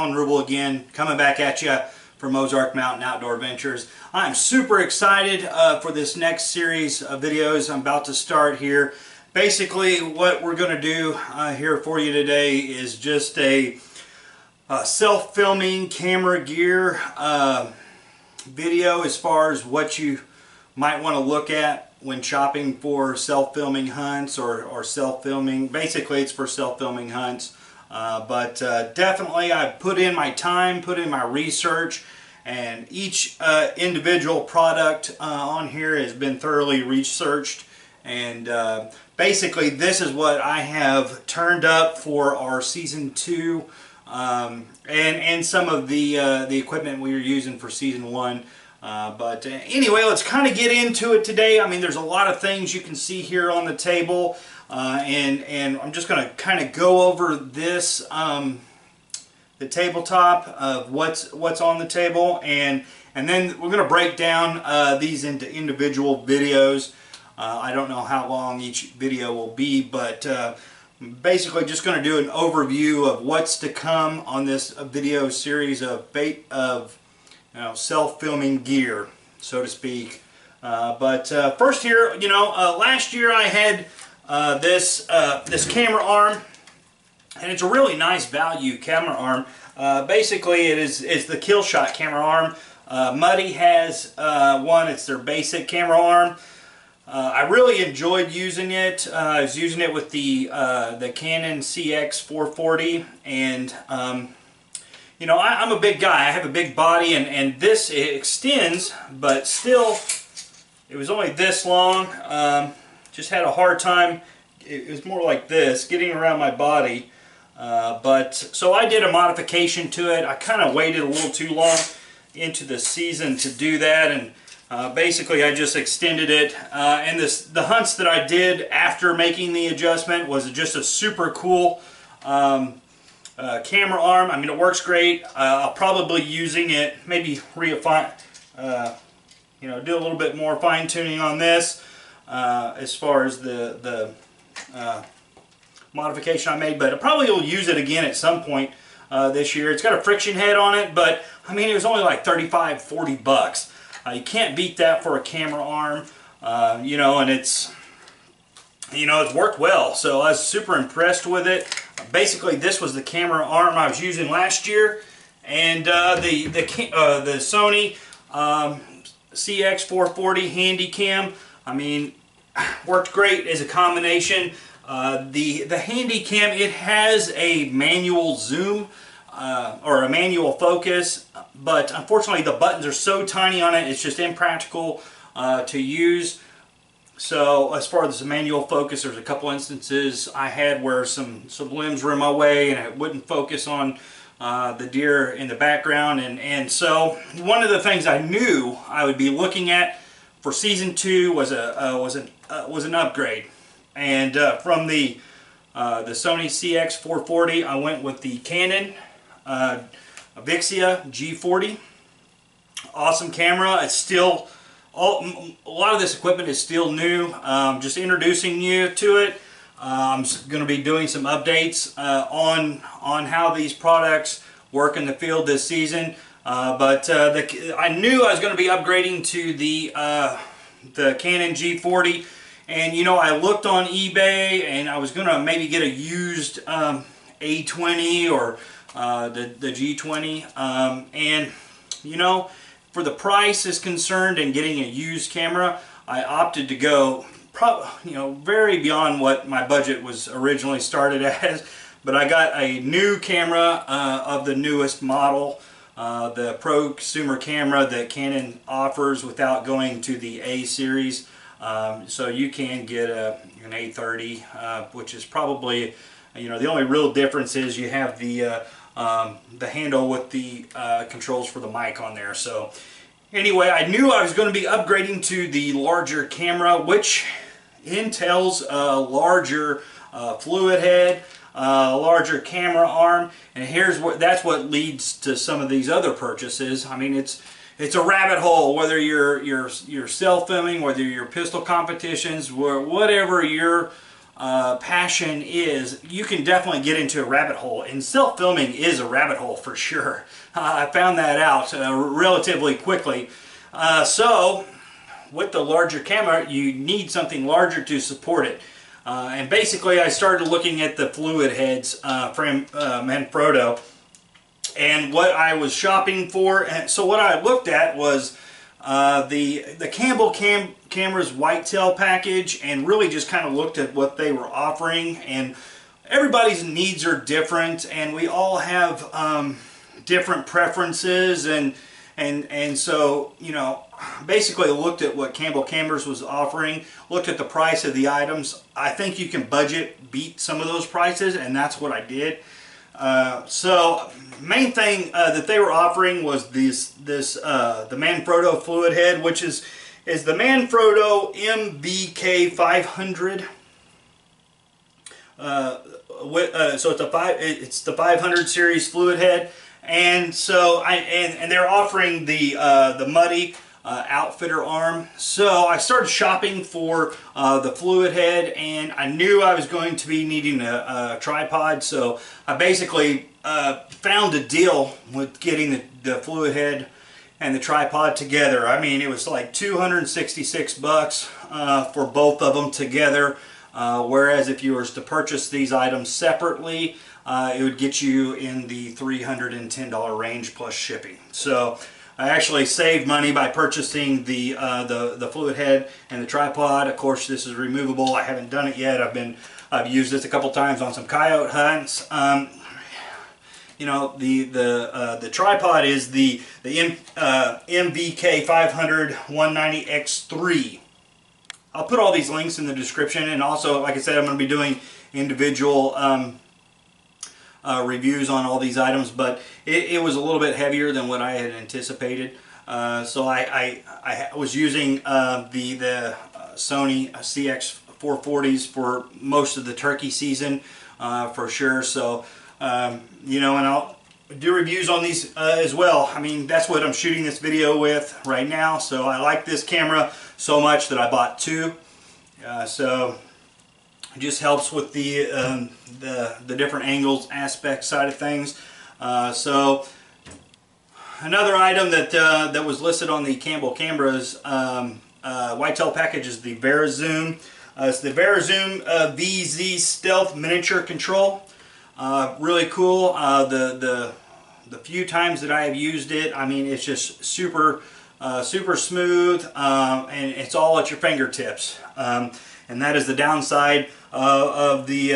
Alan Rubel again, coming back at you for Ozark Mountain Outdoor Adventures. I'm super excited for this next series of videos I'm about to start here. Basically, what we're going to do here for you today is just a self-filming camera gear video as far as what you might want to look at when shopping for self-filming hunts or self-filming. Basically, it's for self-filming hunts. But definitely I've put in my time, put in my research, and each individual product on here has been thoroughly researched. And basically this is what I have turned up for our Season 2 and some of the equipment we were using for Season 1. But anyway, let's kind of get into it today. I mean, there's a lot of things you can see here on the table. And I'm just going to kind of go over this, the tabletop of what's on the table, and then we're going to break down these into individual videos. I don't know how long each video will be, but basically just going to do an overview of what's to come on this video series of self-filming gear, so to speak. But first here, last year I had this camera arm, and it's a really nice value camera arm. Basically, it's the Kill Shot camera arm. Muddy has one. It's their basic camera arm. I really enjoyed using it. I was using it with the Canon CX440, and I'm a big guy. I have a big body, and this it extends, but still, it was only this long. Just had a hard time. It was more like this, getting around my body. So I did a modification to it. I kind of waited a little too long into the season to do that, and basically I just extended it. And the hunts that I did after making the adjustment was just a super cool camera arm. I mean, it works great. I'll probably using it, maybe refine, do a little bit more fine tuning on this. As far as the modification I made, but I probably will use it again at some point this year. It's got a friction head on it, but I mean, it was only like 35, 40 bucks. You can't beat that for a camera arm, and it's worked well. So I was super impressed with it. Basically, this was the camera arm I was using last year, and the Sony CX440 Handycam. I mean, worked great as a combination. The Handycam, it has a manual zoom or a manual focus, but unfortunately the buttons are so tiny on it, it's just impractical to use. So as far as the manual focus, there's a couple instances I had where some limbs were in my way and it wouldn't focus on the deer in the background, and so one of the things I knew I would be looking at for Season 2 was an upgrade, and from the Sony CX440 I went with the Canon Vixia G40. Awesome camera. It's still a lot of this equipment is still new. Just introducing you to it. I'm going to be doing some updates on how these products work in the field this season. But I knew I was going to be upgrading to the Canon G40, and I looked on eBay, and I was going to maybe get a used A20 or the G20, and for the price is concerned and getting a used camera, I opted to go very beyond what my budget was originally started as. But I got a new camera of the newest model, the Prosumer camera that Canon offers without going to the A series. So you can get an A30, which is probably, the only real difference is you have the handle with the controls for the mic on there. So anyway, I knew I was going to be upgrading to the larger camera, which entails a larger fluid head, larger camera arm, and that's what leads to some of these other purchases. I mean, it's a rabbit hole, whether you're self-filming, whether you're pistol competitions, whatever your passion is, you can definitely get into a rabbit hole, and self-filming is a rabbit hole for sure. I found that out relatively quickly. So with the larger camera, you need something larger to support it. And basically I started looking at the fluid heads from Manfrotto and what I was shopping for. And so what I looked at was the Campbell Cameras whitetail package, and really just kind of looked at what they were offering. And everybody's needs are different, and we all have different preferences, and so, you know, basically looked at what Campbell Cameras was offering, looked at the price of the items. I think you can budget beat some of those prices, and that's what I did. So main thing that they were offering was the Manfrotto fluid head, which is the Manfrotto MVK 500. So it's the 500 series fluid head, and so and they're offering the Muddy outfitter arm. So I started shopping for the fluid head, and I knew I was going to be needing a tripod, so I basically found a deal with getting the fluid head and the tripod together. I mean, it was like 266 bucks for both of them together, whereas if you were to purchase these items separately, it would get you in the $310 range plus shipping. So I actually saved money by purchasing the fluid head and the tripod. Of course, this is removable. I haven't done it yet. I've used this a couple times on some coyote hunts. You know, the tripod is the MVK 500 190X3. I'll put all these links in the description, and also, like I said, I'm going to be doing individual reviews on all these items, but it was a little bit heavier than what I had anticipated. So I was using the Sony CX440s for most of the turkey season for sure. So you know, and I'll do reviews on these as well. I mean, that's what I'm shooting this video with right now. So I like this camera so much that I bought two. So it just helps with the different angles, aspect side of things. So another item that was listed on the Campbell Cameras whitetail package is the VariZoom. It's the VariZoom VZ Stealth Miniature Control. Really cool. The few times that I have used it, I mean, it's just super smooth, and it's all at your fingertips. And that is the downside of the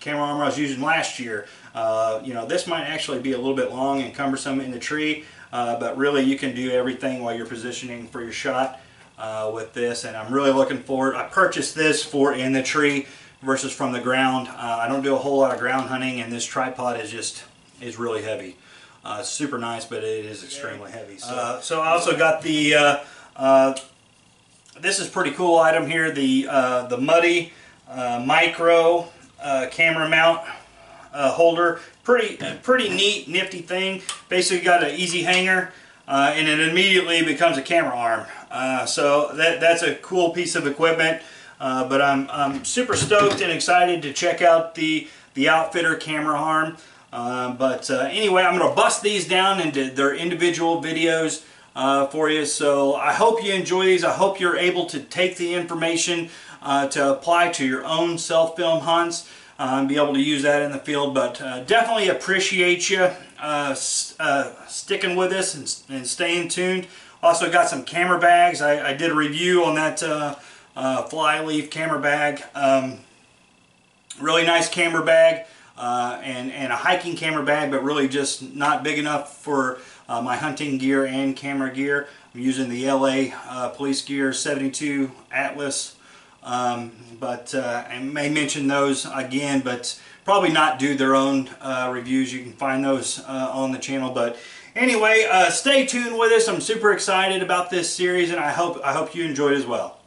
camera arm I was using last year. You know, this might actually be a little bit long and cumbersome in the tree, but really you can do everything while you're positioning for your shot with this, and I'm really looking forward. I purchased this for in the tree versus from the ground. I don't do a whole lot of ground hunting, and this tripod is really heavy. Super nice, but it is extremely heavy. So I also got the this is pretty cool item here, the Muddy micro camera mount holder. Pretty neat, nifty thing. Basically got an easy hanger, and it immediately becomes a camera arm. So that's a cool piece of equipment. But I'm super stoked and excited to check out the Outfitter camera arm. Anyway, I'm going to bust these down into their individual videos for you. So I hope you enjoy these. I hope you're able to take the information to apply to your own self-film hunts and be able to use that in the field. But definitely appreciate you sticking with us and staying tuned. Also got some camera bags. I did a review on that fly leaf camera bag. Really nice camera bag, and a hiking camera bag, but really just not big enough for my hunting gear and camera gear. I'm using the LA Police Gear 72 Atlas, I may mention those again, but probably not do their own reviews. You can find those on the channel. But anyway, stay tuned with us. I'm super excited about this series, and I hope you enjoyed as well.